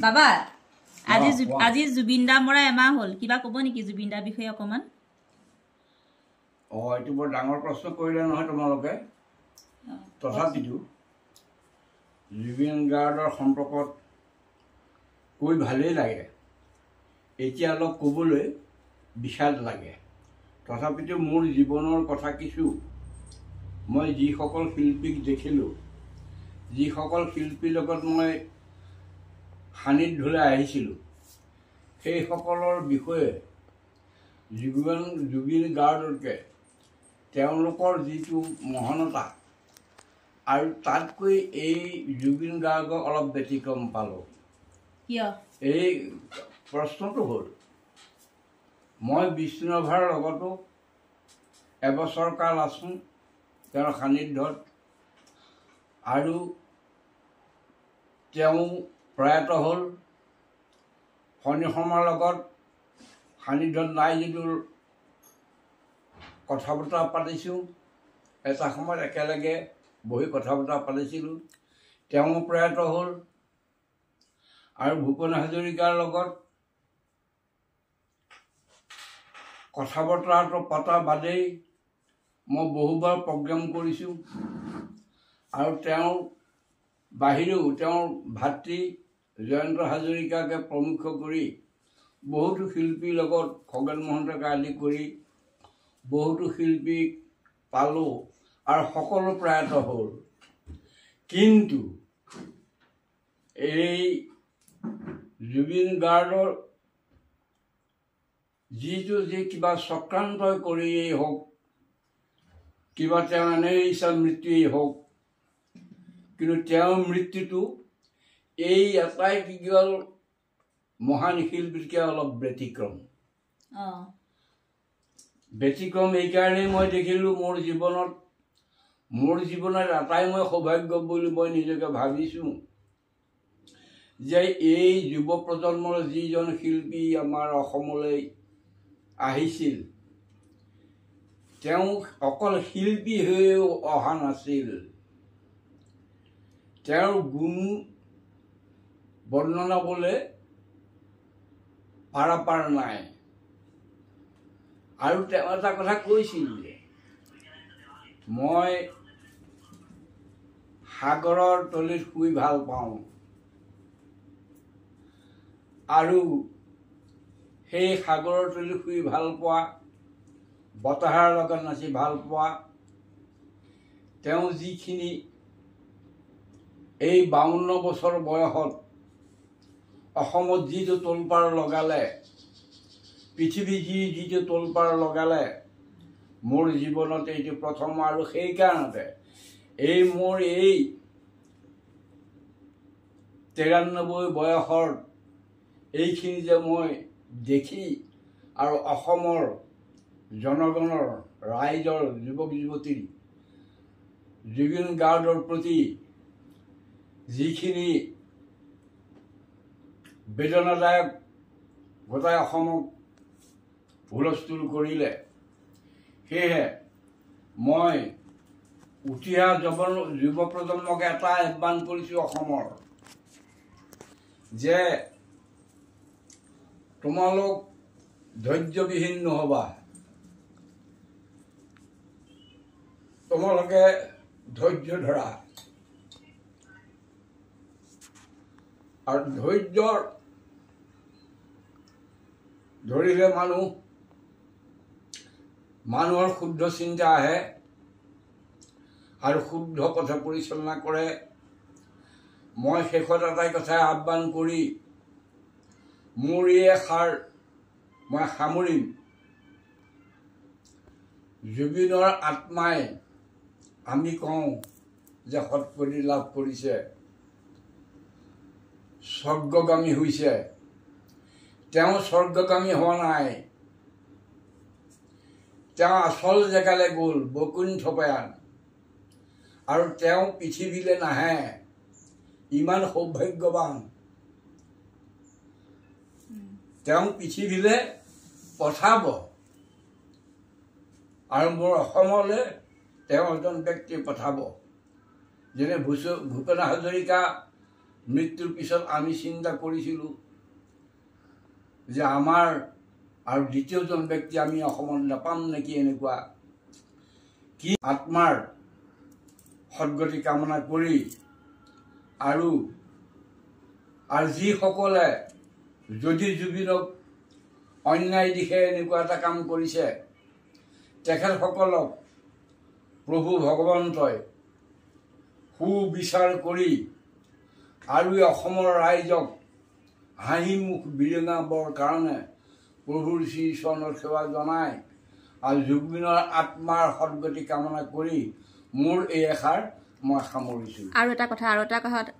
বাবা আজি জুবিন দা মৰা এমাহ হ'ল কিবা ক'ব নেকি জুবিন দাৰ বিষয়ে অকমান এইটো বৰ ডাঙৰ প্ৰশ্ন কৰিলে নহয় তোমালোকে তথাপিতো জুবিন গাৰ্গৰ সম্পৰ্কত কৈ ভালেই লাগে এতিয়া অলপ ক'বলৈ বিষাদ লাগে তথাপিতো মোৰ জীৱনৰ কথা কিছু মই যিসকল শিল্পীক দেখিলোঁ যিসকল শিল্পীৰ লগত মই সান্নিধ্যলৈ আহিছিলোঁ সেইসকলৰ বিষয়ে জুবিন গাৰ্গকে তেওঁলোকৰ যিটো মহানতা আৰু তাতকৈ এই জুবিন গাৰ্গক অলপ ব্যতিক্ৰম পালোঁ কিয় এই প্ৰশ্নটো হ'ল মই বিষ্ণুৰাভাৰ লগতো এবছৰ কাল আছোঁ তেওঁৰ সান্নিধ্যত আৰু তেওঁ প্ৰয়াত হ'ল ফণী শৰ্মাৰ লগত সান্নিধ্যত নাই যদিও কথা বতৰা পাতিছোঁ এটা সময়ত একেলগে বহি কথা বতৰা পাতিছিলোঁ তেওঁ প্ৰয়াত হ'ল আৰু ভূপেন হাজৰিকাৰ লগত কথা বতৰাটো পতা বাদেই মই বহুবাৰ প্ৰগ্ৰেম কৰিছোঁ আৰু তেওঁৰ বাহিৰেও তেওঁৰ ভাতৃ জয়ন্ত হাজৰিকাকে প্ৰমুখ কৰি বহুতো শিল্পীৰ লগত খগেন মহন্তকে আদি কৰি বহুতো শিল্পীক পালোঁ আৰু সকলো প্ৰয়াত হ'ল কিন্তু এই জুবিন গাৰ্গৰ যিটো যি কিবা চক্ৰান্তই কৰিয়েই হওক কিবা তেওঁ এনেই ইচ্ছা মৃত্যুৱেই হওক কিন্তু তেওঁৰ মৃত্যুটো এই এটাই কি গ'ল মহান শিল্পীতকৈ অলপ ব্যতিক্ৰম এইকাৰণেই মই দেখিলোঁ মোৰ জীৱনত এটাই মই সৌভাগ্য বুলি মই নিজকে ভাবিছোঁ যে এই যুৱ প্ৰজন্মৰ যিজন শিল্পী আমাৰ অসমলৈ আহিছিল তেওঁ অকল শিল্পী হৈও অহা নাছিল তেওঁৰ গুণ বৰ্ণনাবলৈ পাৰাপাৰ নাই আৰু তেওঁ এটা কথা কৈছিল যে মই সাগৰৰ তলিত শুই ভাল পাওঁ আৰু সেই সাগৰৰ তলিত শুই ভাল পোৱা বতাহৰ লগত নাচি ভাল পোৱা তেওঁ যিখিনি এই 52 বছৰ বয়সত অসমত যিটো তোলপাৰ লগালে পৃথিৱী যিটো তোলপাৰ লগালে মোৰ জীৱনত এইটো প্ৰথম আৰু সেইকাৰণতে এই মোৰ এই 93 বয়সৰ এইখিনি যে মই দেখি আৰু অসমৰ জনগণৰ ৰাইজৰ যুৱক যুৱতীৰ জুবিন গাৰ্গৰ প্ৰতি যিখিনি বেদনাদায়ক গোটাই অসমক হুলস্থুল কৰিলে সেয়েহে মই উঠি অহা যুৱ প্ৰজন্মক এটা আহ্বান কৰিছোঁ অসমৰ যে তোমালোক ধৈৰ্যবিহীন নহ'বা তোমালোকে ধৈৰ্য ধৰা আৰু ধৈৰ্য ধৰিলে মানুহৰ শুদ্ধ চিন্তা আহে আৰু শুদ্ধ পথে পৰিচালনা কৰে মই শেষত এটাই কথা আহ্বান কৰি মোৰ এই এষাৰ মই সামৰিম জুবিনৰ আত্মাই আমি কওঁ যে সৎপতি লাভ কৰিছে স্বৰ্গগামী হৈছে তেওঁ স্বৰ্গগামী হোৱা নাই তেওঁ আচল জেগালৈ গ'ল বৈকুণ্ঠ প্ৰয়াণ আৰু তেওঁ পৃথিৱীলৈ নাহে ইমান সৌভাগ্যৱান তেওঁ পৃথিৱীলৈ পঠাব আৰু মোৰ অসমলৈ তেওঁ এজন ব্যক্তি পঠাব যেনে ভূপেন হাজৰিকা মৃত্যুৰ পিছত আমি চিন্তা কৰিছিলোঁ যে আমাৰ আৰু দ্বিতীয়জন ব্যক্তি আমি অসমত নাপাম নেকি এনেকুৱা কি আত্মাৰ সদ্গতি কামনা কৰি আৰু যিসকলে যদি জুবিনক অন্যায় দিশে এনেকুৱা এটা কাম কৰিছে তেখেতসকলক প্ৰভু ভগৱন্তই সুবিচাৰ কৰি আৰু অসমৰ ৰাইজক হাঁহি মুখ বিৰঙাবৰ কাৰণে প্ৰভুৰ শ্ৰী চৰণৰ সেৱা জনাই আৰু জুবিনৰ আত্মাৰ সদ্গতি কামনা কৰি মোৰ এই এষাৰ মই সামৰিছোঁ। আৰু এটা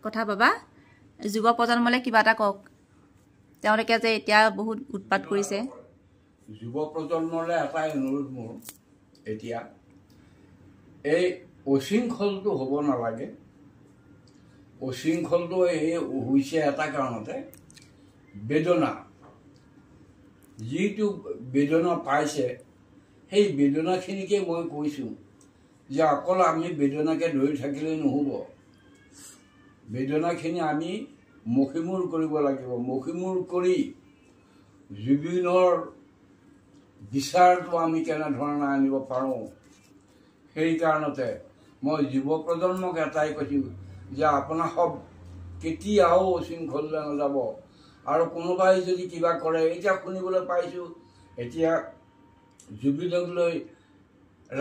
কথা বাবা, যুৱ প্ৰজন্মলৈ কিবা এটা কওক। তেওঁলোকে যে এতিয়া বহুত উৎপাত কৰিছে। যুৱ প্ৰজন্মলৈ এটাই অনুৰোধ মোৰ, এতিয়া এই অশৃংখলটো হ'ব নালাগে। অশৃংখলটো এই হৈছে এটা কাৰণতে বেদনা, যিটো বেদনা পাইছে সেই বেদনাখিনিকে মই কৈছোঁ যে অকল আমি বেদনাকে ধৰি থাকিলেই নহ'ব, বেদনাখিনি আমি মষিমূৰ কৰিব লাগিব। মষিমূৰ কৰি জুবিনৰ বিচাৰটো আমি কেনেধৰণে আনিব পাৰোঁ, সেইকাৰণতে মই যুৱ প্ৰজন্মক এটাই কৈছোঁ যে আপোনাৰ সব কেতিয়াও অশৃংখললৈ নাযাব। আৰু কোনোবাই যদি কিবা কৰে, এতিয়া শুনিবলৈ পাইছোঁ এতিয়া জুবিনক লৈ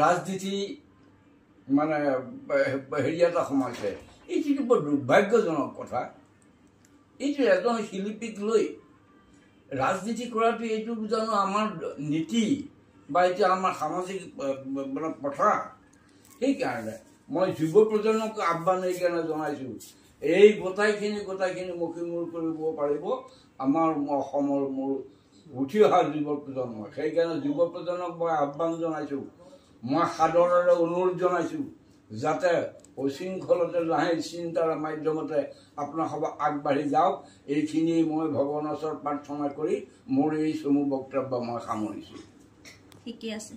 ৰাজনীতি মানে হেৰি এটা সোমাইছে। এইটো বৰ দুৰ্ভাগ্যজনক কথা। এইটো এজন শিল্পীক লৈ ৰাজনীতি কৰাটো এইটো জানো আমাৰ নীতি বা এতিয়া আমাৰ সামাজিক মানে প্ৰথা? সেইকাৰণে মই যুৱ প্ৰজন্মক আহ্বান এইকাৰণে জনাইছোঁ, এই গোটাইখিনি মষিমূৰ কৰিব পাৰিব আমাৰ অসমৰ মোৰ উঠি অহা যুৱ প্ৰজন্ম। সেইকাৰণে যুৱ প্ৰজন্মক মই আহ্বান জনাইছোঁ, মই সাদৰেৰে অনুৰোধ জনাইছোঁ যাতে অশৃংখলতে নাহে চিন্তাৰ মাধ্যমতে আপোনাৰ সব আগবাঢ়ি যাওক। এইখিনিয়ে মই ভগৱানৰ ওচৰত প্ৰাৰ্থনা কৰি মোৰ এই চমু বক্তব্য মই সামৰিছোঁ। ঠিকে আছে।